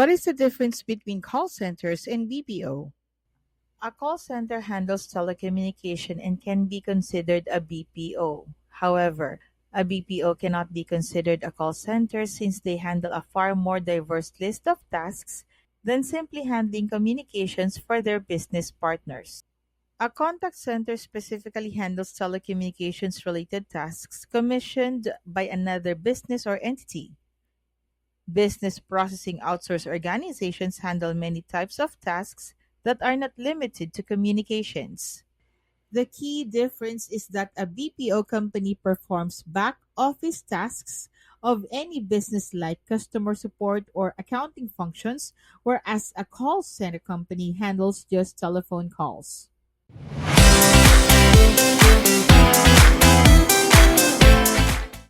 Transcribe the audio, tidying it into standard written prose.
What is the difference between call centers and BPO? A call center handles telecommunication and can be considered a BPO. However, a BPO cannot be considered a call center since they handle a far more diverse list of tasks than simply handling communications for their business partners. A contact center specifically handles telecommunications related tasks commissioned by another business or entity. Business processing outsource organizations handle many types of tasks that are not limited to communications. The key difference is that a BPO company performs back office tasks of any business like customer support or accounting functions, whereas a call center company handles just telephone calls.